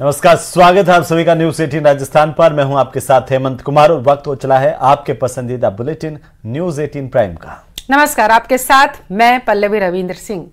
नमस्कार, स्वागत है आप सभी का न्यूज 18 राजस्थान पर। मैं हूं आपके साथ हेमंत कुमार और वक्त हो चला है आपके पसंदीदा बुलेटिन न्यूज 18 प्राइम का। नमस्कार, आपके साथ मैं पल्लवी रविंद्र सिंह।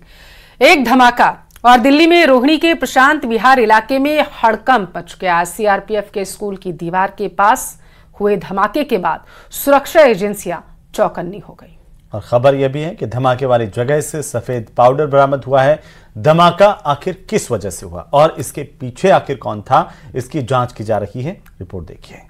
एक धमाका और दिल्ली में रोहिणी के प्रशांत विहार इलाके में हड़कंप मच गया। सीआरपीएफ के स्कूल की दीवार के पास हुए धमाके के बाद सुरक्षा एजेंसियां चौकन्नी हो गई। और खबर यह भी है कि धमाके वाली जगह से सफेद पाउडर बरामद हुआ है। धमाका आखिर किस वजह से हुआ और इसके पीछे आखिर कौन था, इसकी जांच की जा रही है। रिपोर्ट देखिए।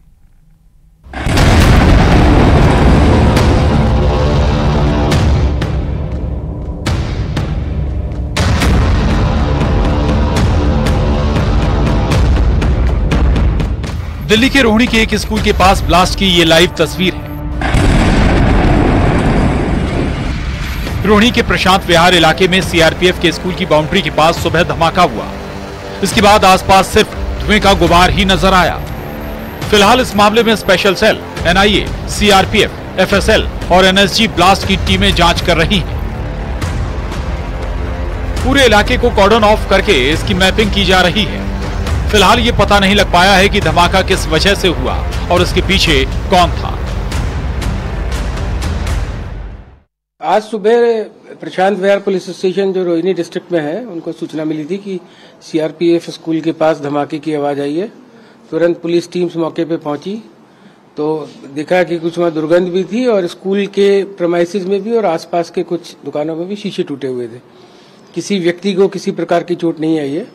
दिल्ली के रोहिणी के एक स्कूल के पास ब्लास्ट की ये लाइव तस्वीर है। रोहिणी के प्रशांत विहार इलाके में सीआरपीएफ के स्कूल की बाउंड्री के पास सुबह धमाका हुआ। इसके बाद आसपास सिर्फ धुएं का गुबार ही नजर आया। फिलहाल इस मामले में special cell, NIA, CRPF, FSL और एनएसजी ब्लास्ट की टीमें जांच कर रही हैं। पूरे इलाके को कॉर्डन ऑफ करके इसकी मैपिंग की जा रही है। फिलहाल ये पता नहीं लग पाया है कि धमाका किस वजह से हुआ और इसके पीछे कौन था। आज सुबह प्रशांत विहार पुलिस स्टेशन जो रोहिणी डिस्ट्रिक्ट में है, उनको सूचना मिली थी कि सीआरपीएफ स्कूल के पास धमाके की आवाज आई है। तुरंत पुलिस टीम्स मौके पे पहुंची तो देखा कि कुछ वहां दुर्गंध भी थी और स्कूल के प्रेमाइसेस में भी और आसपास के कुछ दुकानों में भी शीशे टूटे हुए थे। किसी व्यक्ति को किसी प्रकार की चोट नहीं आई है।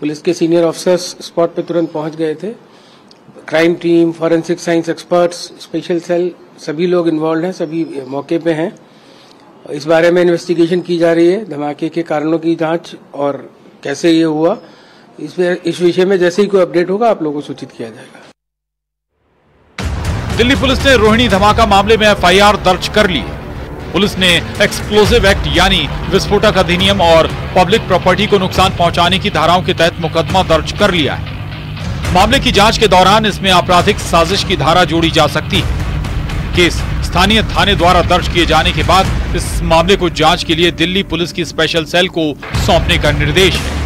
पुलिस के सीनियर ऑफिसर्स स्पॉट पे तुरंत पहुंच गए थे। Crime team, forensic science experts, special cell, सभी लोग इन्वॉल्व हैं, सभी मौके पे हैं। इस बारे में इन्वेस्टिगेशन की जा रही है, धमाके के कारणों की जांच और कैसे ये हुआ, इस विषय में जैसे ही कोई अपडेट होगा आप लोगों को सूचित किया जाएगा। दिल्ली पुलिस ने रोहिणी धमाका मामले में एफआईआर दर्ज कर ली है। पुलिस ने एक्सप्लोजिव एक्ट यानी विस्फोटक अधिनियम और पब्लिक प्रॉपर्टी को नुकसान पहुंचाने की धाराओं के तहत मुकदमा दर्ज कर लिया है। मामले की जांच के दौरान इसमें आपराधिक साजिश की धारा जोड़ी जा सकती है। केस स्थानीय थाने द्वारा दर्ज किए जाने के बाद इस मामले को जांच के लिए दिल्ली पुलिस की स्पेशल सेल को सौंपने का निर्देश है।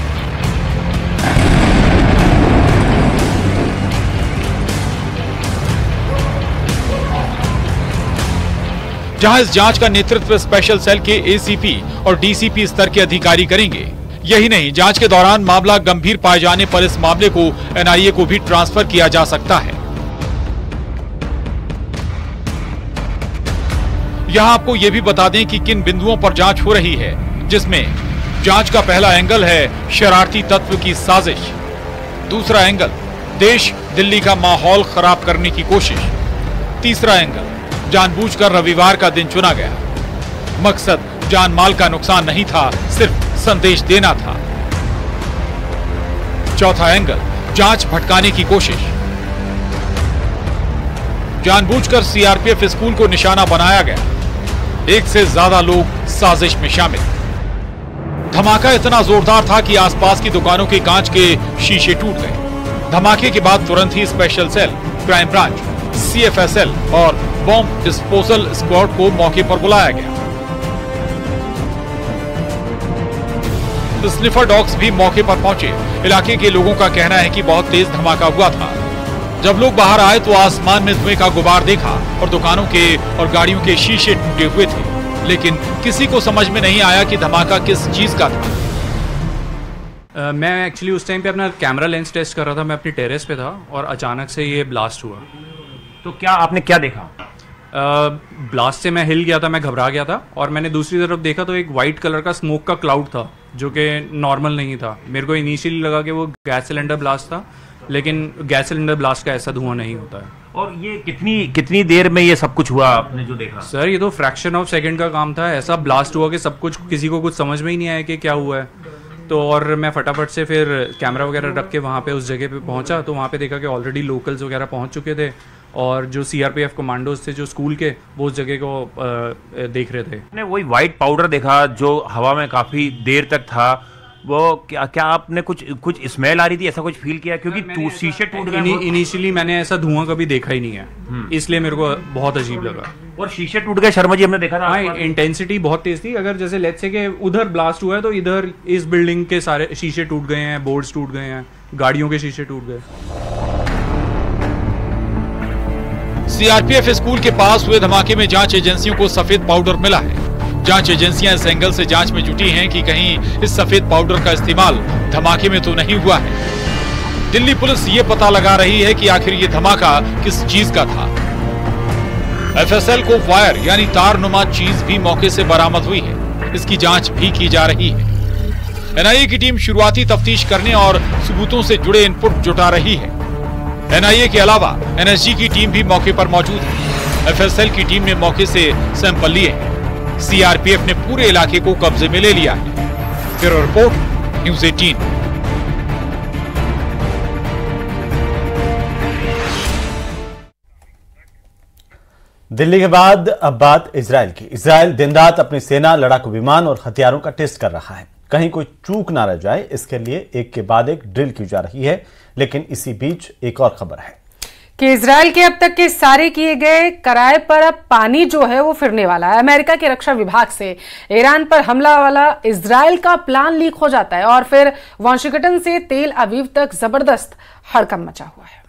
जहां इस जांच का नेतृत्व स्पेशल सेल के एसीपी और डीसीपी स्तर के अधिकारी करेंगे। यही नहीं, जांच के दौरान मामला गंभीर पाए जाने पर इस मामले को एनआईए को भी ट्रांसफर किया जा सकता है। यहां आपको यह भी बता दें कि किन बिंदुओं पर जांच हो रही है, जिसमें जांच का पहला एंगल है शरारती तत्व की साजिश। दूसरा एंगल, देश दिल्ली का माहौल खराब करने की कोशिश। तीसरा एंगल, जानबूझकर रविवार का दिन चुना गया। मकसद जान माल का नुकसान नहीं था, सिर्फ संदेश देना था। चौथा एंगल, जांच भटकाने की कोशिश। जानबूझकर सीआरपीएफ स्कूल को निशाना बनाया गया। एक से ज्यादा लोग साजिश में शामिल। धमाका इतना जोरदार था कि आसपास की दुकानों के कांच के शीशे टूट गए। धमाके के बाद तुरंत ही special cell, crime branch, CFSL और बॉम्ब डिस्पोजल स्क्वाड को मौके पर बुलाया गया। स्निफर डॉग्स भी मौके पर पहुंचे। इलाके के लोगों का कहना है कि बहुत तेज धमाका हुआ था। जब लोग बाहर आए तो आसमान में धुएं का गुबार देखा और दुकानों के और गाड़ियों के शीशे टूटे हुए थे, लेकिन किसी को समझ में नहीं आया कि धमाका किस चीज का था। मैं एक्चुअली उस टाइम पे अपना कैमरा लेंस टेस्ट कर रहा था। मैं अपनी टेरेस पे था और अचानक से ये ब्लास्ट हुआ। तो क्या आपने क्या देखा? ब्लास्ट से मैं हिल गया था, मैं घबरा गया था और मैंने दूसरी तरफ देखा तो एक वाइट कलर का स्मोक का क्लाउड था जो कि नॉर्मल नहीं था। मेरे को इनिशियली लगा कि वो गैस सिलेंडर ब्लास्ट था, लेकिन गैस सिलेंडर ब्लास्ट का ऐसा धुआं नहीं होता है। और ये कितनी देर में ये सब कुछ हुआ आपने जो देखा? सर, ये तो फ्रैक्शन ऑफ सेकंड का काम था। ऐसा ब्लास्ट हुआ कि सब कुछ, किसी को कुछ समझ में ही नहीं आया कि क्या हुआ है। तो और मैं फटाफट से फिर कैमरा वगैरह रख के वहाँ पे उस जगह पे पहुँचा तो वहाँ पे देखा कि ऑलरेडी लोकल्स वगैरह पहुँच चुके थे और जो सीआरपीएफ कमांडोज थे जो स्कूल के, वो उस जगह को देख रहे थे। वही व्हाइट पाउडर देखा जो हवा में काफी देर तक था, वो क्या आपने कुछ स्मेल आ रही थी, ऐसा कुछ फील किया? क्योंकि शीशे टूट गए। इनिशियली मैंने ऐसा धुआं कभी देखा ही नहीं है, इसलिए मेरे को बहुत अजीब लगा। और शीशे टूट गए शर्मा जी, हमने देखा था। हाँ, इंटेंसिटी बहुत तेज थी। अगर जैसे लेट्स से कि उधर ब्लास्ट हुआ है तो इधर इस बिल्डिंग के सारे शीशे टूट गए हैं, बोर्ड्स टूट गए हैं, गाड़ियों के शीशे टूट गए। सीआरपीएफ स्कूल के पास हुए धमाके में जांच एजेंसियों को सफेद पाउडर मिला है। जांच एजेंसियां इस एंगल से जांच में जुटी हैं कि कहीं इस सफेद पाउडर का इस्तेमाल धमाके में तो नहीं हुआ है। दिल्ली पुलिस ये पता लगा रही है कि आखिर ये धमाका किस चीज का था। एफएसएल को वायर यानी तारनुमा चीज भी मौके से बरामद हुई है। इसकी जांच भी की जा रही है। एनआईए की टीम शुरुआती तफ्तीश करने और सबूतों से जुड़े इनपुट जुटा रही है। एनआईए के अलावा एनएसजी की टीम भी मौके पर मौजूद है। एफएसएल की टीम ने मौके से सैंपल लिए हैं। सीआरपीएफ ने पूरे इलाके को कब्जे में ले लिया है। Bureau report, news 18। दिल्ली के बाद अब बात इजराइल की। इजराइल दिन रात अपनी सेना, लड़ाकू विमान और हथियारों का टेस्ट कर रहा है। कहीं कोई चूक ना रह जाए, इसके लिए एक के बाद एक ड्रिल की जा रही है। लेकिन इसी बीच एक और खबर है कि इजराइल के अब तक के सारे किए गए कराए पर अब पानी जो है वो फिरने वाला है। अमेरिका के रक्षा विभाग से ईरान पर हमला वाला इजराइल का प्लान लीक हो जाता है और फिर वाशिंगटन से तेल अवीव तक जबरदस्त हड़कंप मचा हुआ है।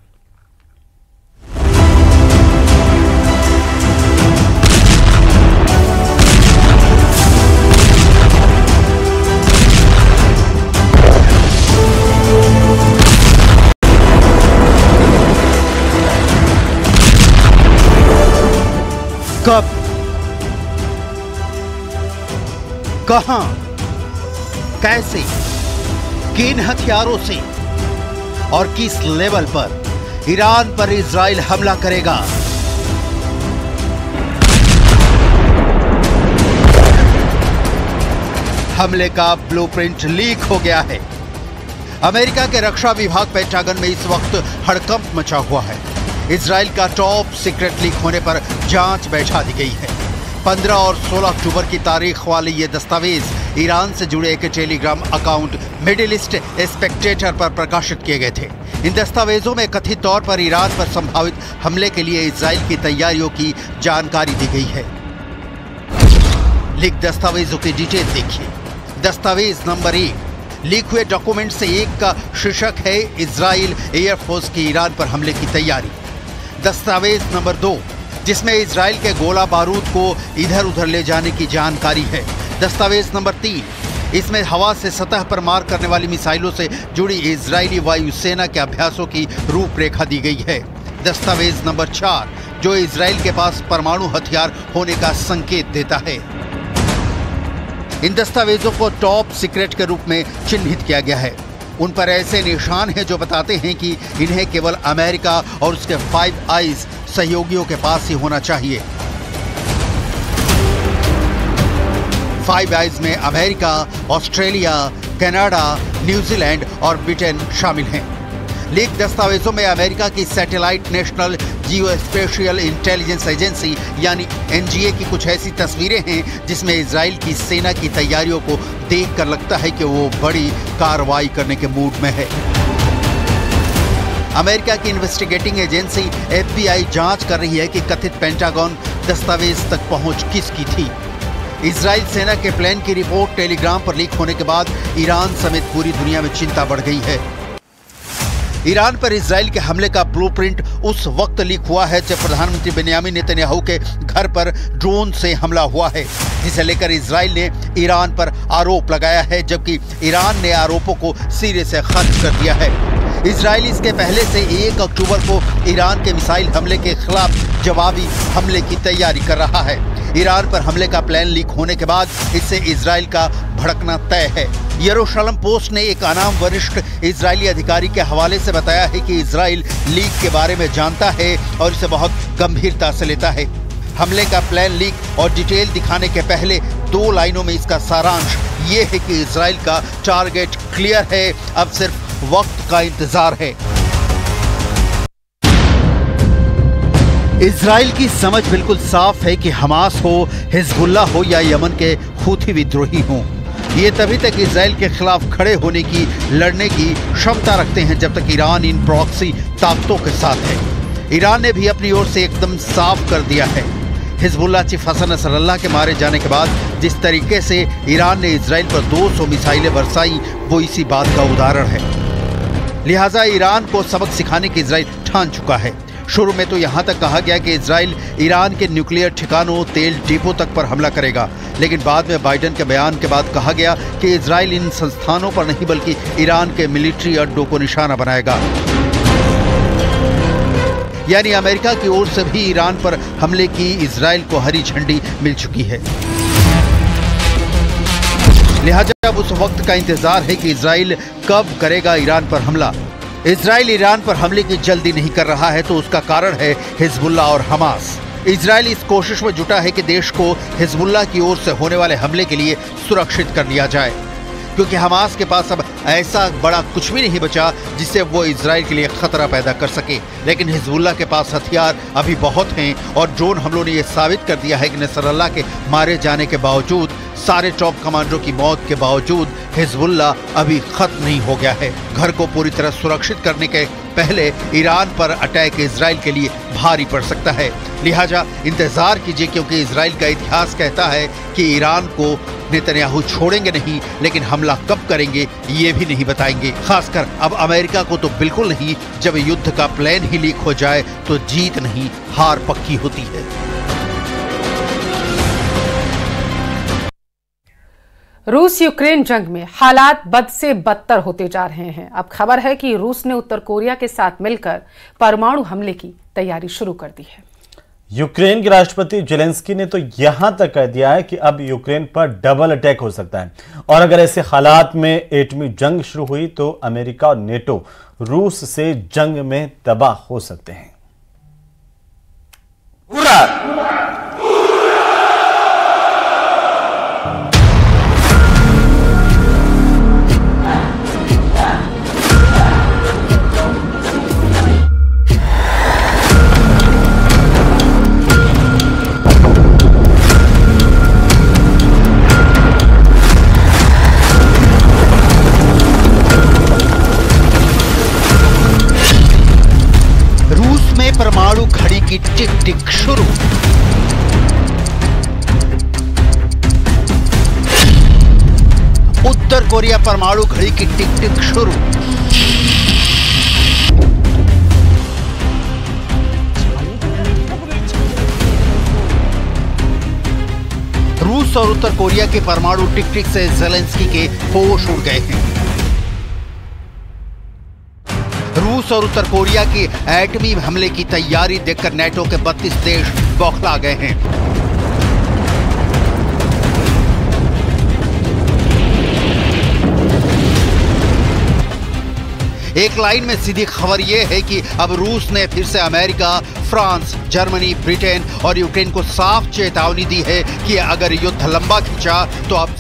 कब, कहां, कैसे, किन हथियारों से और किस लेवल पर ईरान पर इजराइल हमला करेगा? हमले का ब्लूप्रिंट लीक हो गया है। अमेरिका के रक्षा विभाग पेंटागन में इस वक्त हड़कंप मचा हुआ है। इजराइल का टॉप सीक्रेट लीक होने पर जांच बैठा दी गई है। 15 और 16 अक्टूबर की तारीख वाले ये दस्तावेज ईरान से जुड़े एक Telegram account middle east Spectator पर प्रकाशित किए गए थे। इन दस्तावेजों में कथित तौर पर ईरान पर संभावित हमले के लिए इजराइल की तैयारियों की जानकारी दी गई है। लीक दस्तावेजों की डिटेल देखिए। दस्तावेज नंबर 1, लीक हुए डॉक्यूमेंट से एक का शीर्षक है इजराइल एयरफोर्स की ईरान पर हमले की तैयारी। दस्तावेज नंबर 2, जिसमें इजराइल के गोला बारूद को इधर उधर ले जाने की जानकारी है। दस्तावेज नंबर 3, इसमें हवा से सतह पर मार करने वाली मिसाइलों से जुड़ी इजरायली वायुसेना के अभ्यासों की रूपरेखा दी गई है। दस्तावेज नंबर 4, जो इजराइल के पास परमाणु हथियार होने का संकेत देता है। इन दस्तावेजों को टॉप सीक्रेट के रूप में चिन्हित किया गया है। उन पर ऐसे निशान हैं जो बताते हैं कि इन्हें केवल अमेरिका और उसके 5 आइज सहयोगियों के पास ही होना चाहिए। 5 आइज में अमेरिका, ऑस्ट्रेलिया, कनाडा, न्यूजीलैंड और ब्रिटेन शामिल हैं। लीक दस्तावेजों में अमेरिका की satellite national geospatial intelligence agency यानी एनजीए की कुछ ऐसी तस्वीरें हैं जिसमें इजराइल की सेना की तैयारियों को देखकर लगता है कि वो बड़ी कार्रवाई करने के मूड में है। अमेरिका की इन्वेस्टिगेटिंग एजेंसी FBI जांच कर रही है कि कथित पेंटागन दस्तावेज तक पहुंच किसकी थी। इजराइल सेना के प्लान की रिपोर्ट टेलीग्राम पर लीक होने के बाद ईरान समेत पूरी दुनिया में चिंता बढ़ गई है। ईरान पर इजराइल के हमले का ब्लूप्रिंट उस वक्त लीक हुआ है जब प्रधानमंत्री बेंयामिन नेतन्याहू के घर पर ड्रोन से हमला हुआ है, जिसे लेकर इजराइल ने ईरान पर आरोप लगाया है, जबकि ईरान ने आरोपों को सिरे से खारिज कर दिया है। इजराइल इसके पहले से 1 अक्टूबर को ईरान के मिसाइल हमले के खिलाफ जवाबी हमले की तैयारी कर रहा है। ईरान पर हमले का प्लान लीक होने के बाद इससे इजराइल का भड़कना तय है। यरूशलेम पोस्ट ने एक अनाम वरिष्ठ इजरायली अधिकारी के हवाले से बताया है कि इजराइल लीक के बारे में जानता है और इसे बहुत गंभीरता से लेता है। हमले का प्लान लीक और डिटेल दिखाने के पहले 2 लाइनों में इसका सारांश ये है कि इजराइल का टारगेट क्लियर है, अब सिर्फ वक्त का इंतजार है। इजराइल की समझ बिल्कुल साफ है कि हमास हो, हिजबुल्लाह हो या यमन के हूथी विद्रोही हों, ये तभी तक इजराइल के खिलाफ खड़े होने की, लड़ने की क्षमता रखते हैं जब तक ईरान इन प्रॉक्सी ताकतों के साथ है। ईरान ने भी अपनी ओर से एकदम साफ कर दिया है। हिजबुल्लाह चीफ हसन नसरल्लाह के मारे जाने के बाद जिस तरीके से ईरान ने इजराइल पर 200 मिसाइलें बरसाई, वो इसी बात का उदाहरण है। लिहाजा ईरान को सबक सिखाने की इजराइल ठान चुका है। शुरू में तो यहाँ तक कहा गया कि इजराइल ईरान के न्यूक्लियर ठिकानों, तेल डिपो तक पर हमला करेगा, लेकिन बाद में बाइडेन के बयान के बाद कहा गया कि इजराइल इन संस्थानों पर नहीं बल्कि ईरान के मिलिट्री अड्डों को निशाना बनाएगा। यानी अमेरिका की ओर से भी ईरान पर हमले की इजराइल को हरी झंडी मिल चुकी है। लिहाजा अब उस वक्त का इंतजार है कि इजराइल कब करेगा ईरान पर हमला। इजराइल ईरान पर हमले की जल्दी नहीं कर रहा है तो उसका कारण है हिजबुल्लाह और हमास। इजराइल इस कोशिश में जुटा है कि देश को हिजबुल्लाह की ओर से होने वाले हमले के लिए सुरक्षित कर लिया जाए, क्योंकि हमास के पास अब ऐसा बड़ा कुछ भी नहीं बचा जिससे वो इजराइल के लिए खतरा पैदा कर सके। लेकिन हिजबुल्लाह के पास हथियार अभी बहुत हैं और ड्रोन हमलों ने यह साबित कर दिया है कि नसरल्लाह के मारे जाने के बावजूद, सारे टॉप कमांडरों की मौत के बावजूद हिजबुल्लाह अभी खत्म नहीं हो गया है। घर को पूरी तरह सुरक्षित करने के पहले ईरान पर अटैक इजराइल के लिए भारी पड़ सकता है। लिहाजा इंतजार कीजिए, क्योंकि इजराइल का इतिहास कहता है कि ईरान को नेतन्याहू छोड़ेंगे नहीं, लेकिन हमला कब करेंगे ये भी नहीं बताएंगे। खासकर अब अमेरिका को तो बिल्कुल नहीं। जब युद्ध का प्लान ही लीक हो जाए तो जीत नहीं, हार पक्की होती है। रूस यूक्रेन जंग में हालात बद से बदतर होते जा रहे हैं। अब खबर है कि रूस ने उत्तर कोरिया के साथ मिलकर परमाणु हमले की तैयारी शुरू कर दी है। यूक्रेन के राष्ट्रपति जेलेंस्की ने तो यहां तक कह दिया है कि अब यूक्रेन पर डबल अटैक हो सकता है और अगर ऐसे हालात में एटमी जंग शुरू हुई तो अमेरिका और नेटो रूस से जंग में तबाह हो सकते हैं। परमाणु घड़ी की टिक टिक शुरू। उत्तर कोरिया परमाणु घड़ी की टिक टिक शुरू। रूस और उत्तर कोरिया के परमाणु टिक टिक से जेलेंस्की के होश उड़ गए हैं। रूस और उत्तर कोरिया की एटमी हमले की तैयारी देखकर नेटो के 32 देश बौखला गए हैं। एक लाइन में सीधी खबर यह है कि अब रूस ने फिर से अमेरिका, फ्रांस, जर्मनी, ब्रिटेन और यूक्रेन को साफ चेतावनी दी है कि अगर युद्ध लंबा खिंचा तो अब।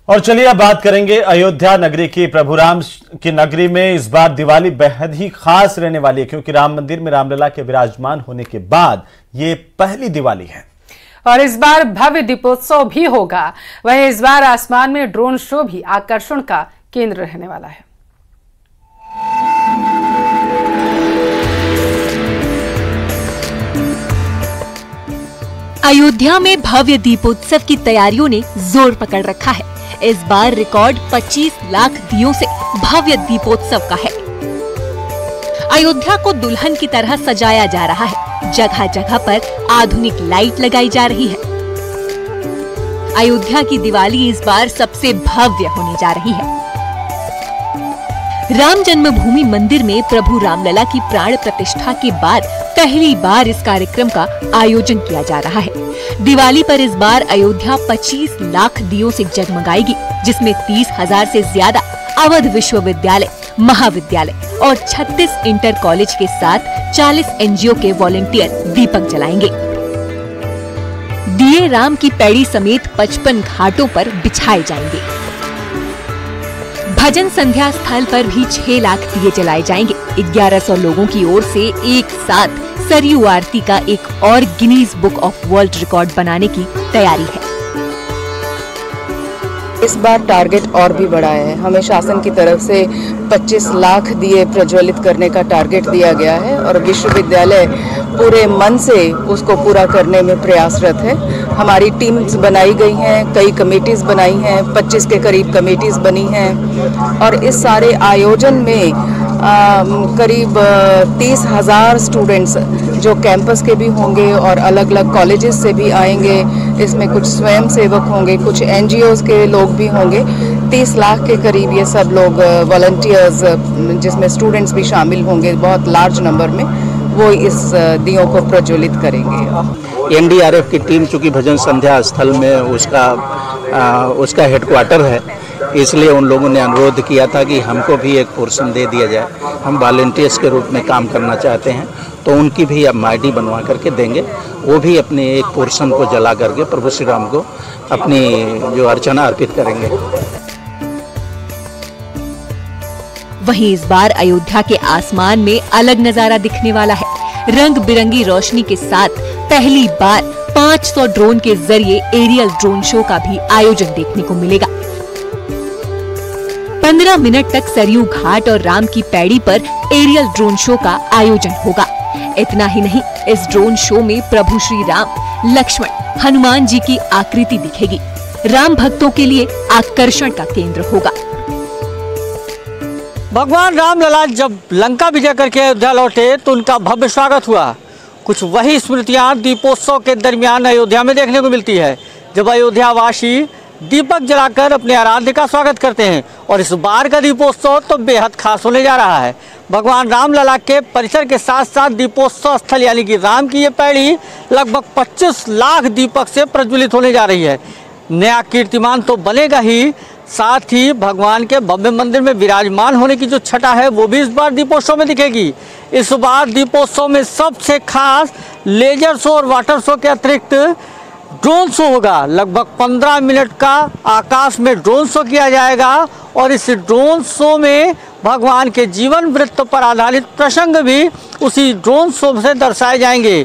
और चलिए अब बात करेंगे अयोध्या नगरी की। प्रभु राम की नगरी में इस बार दिवाली बेहद ही खास रहने वाली है, क्योंकि राम मंदिर में रामलला के विराजमान होने के बाद ये पहली दिवाली है और इस बार भव्य दीपोत्सव भी होगा। वहीं इस बार आसमान में ड्रोन शो भी आकर्षण का केंद्र रहने वाला है। अयोध्या में भव्य दीपोत्सव की तैयारियों ने जोर पकड़ रखा है। इस बार रिकॉर्ड 25 लाख दियों से भव्य दीपोत्सव का है। अयोध्या को दुल्हन की तरह सजाया जा रहा है। जगह जगह पर आधुनिक लाइट लगाई जा रही है। अयोध्या की दिवाली इस बार सबसे भव्य होने जा रही है। राम जन्मभूमि मंदिर में प्रभु रामलला की प्राण प्रतिष्ठा के बाद पहली बार इस कार्यक्रम का आयोजन किया जा रहा है। दिवाली पर इस बार अयोध्या 25 लाख दियों से जगमगाएगी, जिसमें 30,000 से ज्यादा अवध विश्वविद्यालय, महाविद्यालय और 36 इंटर कॉलेज के साथ 40 एनजीओ के वॉलंटियर दीपक जलाएंगे। दिए राम की पैड़ी समेत 55 घाटों पर बिछाए जाएंगे। भजन संध्या स्थल पर भी 6 लाख दिए जलाए जाएंगे। 1100 लोगों की ओर से एक साथ सरयू आरती का एक और Guinness book of world record बनाने की तैयारी है। इस बार टारगेट और भी बढ़ाया है। हमें शासन की तरफ से 25 लाख दिए प्रज्वलित करने का टारगेट दिया गया है और विश्वविद्यालय पूरे मन से उसको पूरा करने में प्रयासरत है। हमारी टीम्स बनाई गई हैं, कई कमेटीज बनाई हैं, 25 के करीब कमेटीज बनी हैं और इस सारे आयोजन में करीब 30,000 स्टूडेंट्स जो कैंपस के भी होंगे और अलग अलग कॉलेजेस से भी आएंगे। इसमें कुछ स्वयं सेवक होंगे, कुछ NGOs के लोग भी होंगे। 30 लाख के करीब ये सब लोग वॉलंटियर्स, जिसमें स्टूडेंट्स भी शामिल होंगे बहुत लार्ज नंबर में, वो इस दियों को प्रज्वलित करेंगे। NDRF की टीम चूँकि भजन संध्या स्थल में उसका हेडक्वार्टर है, इसलिए उन लोगों ने अनुरोध किया था कि हमको भी एक पोर्शन दे दिया जाए। हम वॉलंटियर्स के रूप में काम करना चाहते हैं, तो उनकी भी अब ID बनवा करके देंगे। वो भी अपने एक पोर्शन को जला करके प्रभु श्री राम को अपनी जो अर्चना अर्पित करेंगे। वहीं इस बार अयोध्या के आसमान में अलग नजारा दिखने वाला है। रंग बिरंगी रोशनी के साथ पहली बार 500 ड्रोन के जरिए एरियल ड्रोन शो का भी आयोजन देखने को मिलेगा। 15 मिनट तक सरयू घाट और राम की पैड़ी पर एरियल ड्रोन शो का आयोजन होगा। इतना ही नहीं, इस ड्रोन शो में प्रभु श्री राम, लक्ष्मण, हनुमान जी की आकृति दिखेगी। राम भक्तों के लिए आकर्षण का केंद्र होगा। भगवान रामलला जब लंका विजय करके अयोध्या लौटे तो उनका भव्य स्वागत हुआ। कुछ वही स्मृतियां दीपोत्सव के दरमियान अयोध्या में देखने को मिलती है, जब अयोध्यावासी दीपक जलाकर अपने आराध्य का स्वागत करते हैं। और इस बार का दीपोत्सव तो बेहद खास होने जा रहा है। भगवान रामलला के परिसर के साथ साथ दीपोत्सव स्थल यानी कि राम की ये पैड़ी लगभग 25 लाख दीपक से प्रज्वलित होने जा रही है। नया कीर्तिमान तो बनेगा ही, साथ ही भगवान के भव्य मंदिर में विराजमान होने की जो छटा है वो भी इस बार दीपोत्सव में दिखेगी। इस बार दीपोत्सव में सबसे खास लेजर शो और वाटर शो के अतिरिक्त ड्रोन शो होगा। लगभग 15 मिनट का आकाश में ड्रोन शो किया जाएगा और इस ड्रोन शो में भगवान के जीवन वृत्त पर आधारित प्रसंग भी उसी ड्रोन शो से दर्शाए जाएंगे।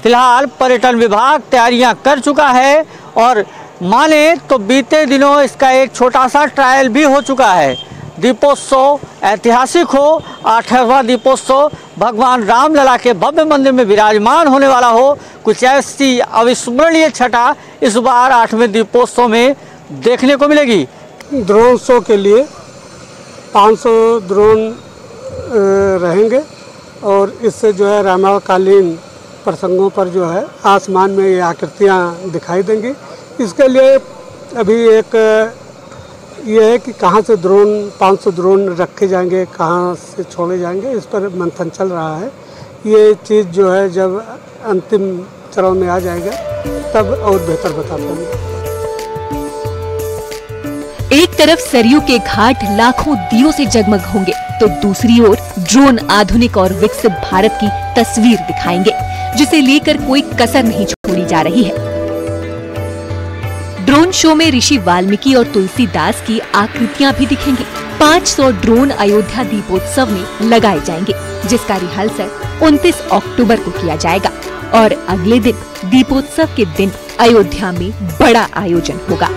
फिलहाल पर्यटन विभाग तैयारियां कर चुका है और माने तो बीते दिनों इसका एक छोटा सा ट्रायल भी हो चुका है। दीपोत्सव ऐतिहासिक हो, 8वां दीपोत्सव भगवान रामलला के भव्य मंदिर में विराजमान होने वाला हो, कुछ ऐसी अविस्मरणीय छटा इस बार 8वें दीपोत्सव में देखने को मिलेगी। ड्रोन शो के लिए 500 ड्रोन रहेंगे और इससे जो है रामायणकालीन प्रसंगों पर जो है आसमान में ये आकृतियाँ दिखाई देंगी। इसके लिए अभी एक ये है कि कहाँ से ड्रोन 500 ड्रोन रखे जाएंगे, कहाँ से छोड़े जाएंगे, इस पर मंथन चल रहा है। ये चीज़ जो है जब अंतिम चरण में आ जाएगा तब और बेहतर बता पाएंगे। एक तरफ सरयू के घाट लाखों दियों से जगमग होंगे तो दूसरी ओर ड्रोन आधुनिक और विकसित भारत की तस्वीर दिखाएंगे, जिसे लेकर कोई कसर नहीं छोड़ी जा रही है। ड्रोन शो में ऋषि वाल्मीकि और तुलसीदास की आकृतियां भी दिखेंगी। 500 ड्रोन अयोध्या दीपोत्सव में लगाए जाएंगे, जिसका रिहर्सल 29 अक्टूबर को किया जाएगा और अगले दिन दीपोत्सव के दिन अयोध्या में बड़ा आयोजन होगा।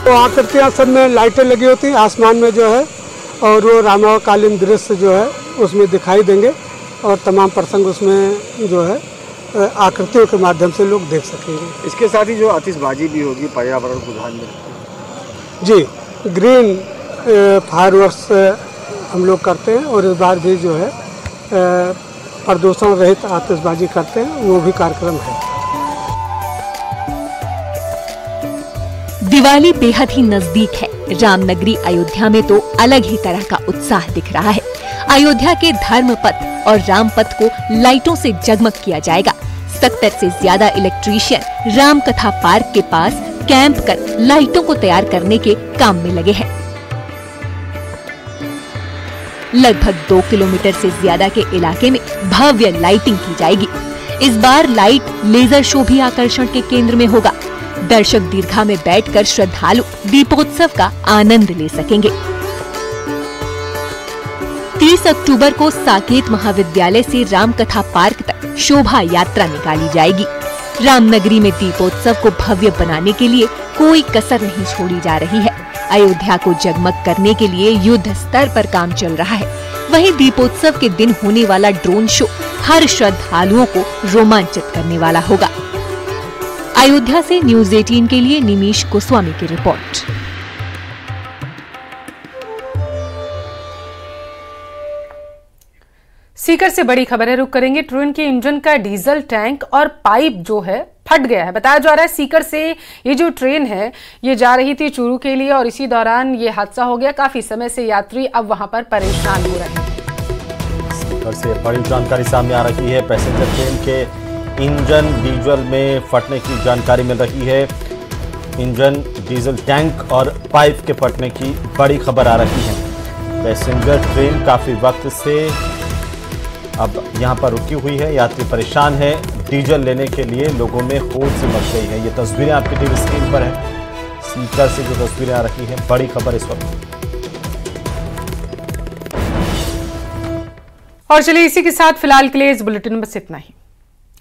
तो आकृतियां सब में लाइटें लगी होती आसमान में जो है और वो रामायणकालीन दृश्य जो है उसमें दिखाई देंगे और तमाम प्रसंग उसमें जो है आकृतियों के माध्यम से लोग देख सकेंगे। इसके साथ ही जो आतिशबाजी भी होगी पर्यावरण को ध्यान में रखते जी, ग्रीन फायरवर्क्स हम लोग करते हैं और इस बार भी जो है प्रदूषण रहित आतिशबाजी करते हैं, वो भी कार्यक्रम है। दिवाली बेहद ही नजदीक है। रामनगरी अयोध्या में तो अलग ही तरह का उत्साह दिख रहा है। अयोध्या के धर्म पथ और राम पथ को लाइटों से जगमग किया जाएगा। 70 से ज्यादा इलेक्ट्रीशियन राम कथा पार्क के पास कैंप कर लाइटों को तैयार करने के काम में लगे हैं। लगभग 2 किलोमीटर से ज्यादा के इलाके में भव्य लाइटिंग की जाएगी। इस बार लाइट लेजर शो भी आकर्षण के केंद्र में होगा। दर्शक दीर्घा में बैठकर श्रद्धालु दीपोत्सव का आनंद ले सकेंगे। 30 अक्टूबर को साकेत महाविद्यालय से रामकथा पार्क तक शोभा यात्रा निकाली जाएगी। रामनगरी में दीपोत्सव को भव्य बनाने के लिए कोई कसर नहीं छोड़ी जा रही है। अयोध्या को जगमग करने के लिए युद्ध स्तर पर काम चल रहा है। वहीं दीपोत्सव के दिन होने वाला ड्रोन शो हर श्रद्धालुओं को रोमांचित करने वाला होगा। अयोध्या से न्यूज़ 18 के लिए निमीश गोस्वामी की रिपोर्ट। सीकर से बड़ी खबर है, रुक करेंगे। ट्रेन के इंजन का डीजल टैंक और पाइप जो है फट गया है। बताया जा रहा है सीकर से ये जो ट्रेन है ये जा रही थी चूरू के लिए और इसी दौरान ये हादसा हो गया। काफी समय से यात्री अब वहां पर परेशान हो रहे हैं। सीकर से बड़ी जानकारी सामने आ रही है। पैसेंजर ट्रेन के इंजन डीजल में फटने की जानकारी मिल रही है। इंजन, डीजल टैंक और पाइप के फटने की बड़ी खबर आ रही है। पैसेंजर ट्रेन काफी वक्त से अब यहां पर रुकी हुई है। यात्री परेशान है। डीजल लेने के लिए लोगों में होड़ से मच गई है। ये तस्वीरें आपकी टीवी स्क्रीन पर हैं। सीकर से जो तस्वीरें आ रही हैं, बड़ी खबर इस वक्त। और चलिए इसी के साथ फिलहाल के लिए इस बुलेटिन में बस इतना ही।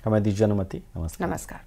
हमें दीजिए अनुमति। नमस्कार।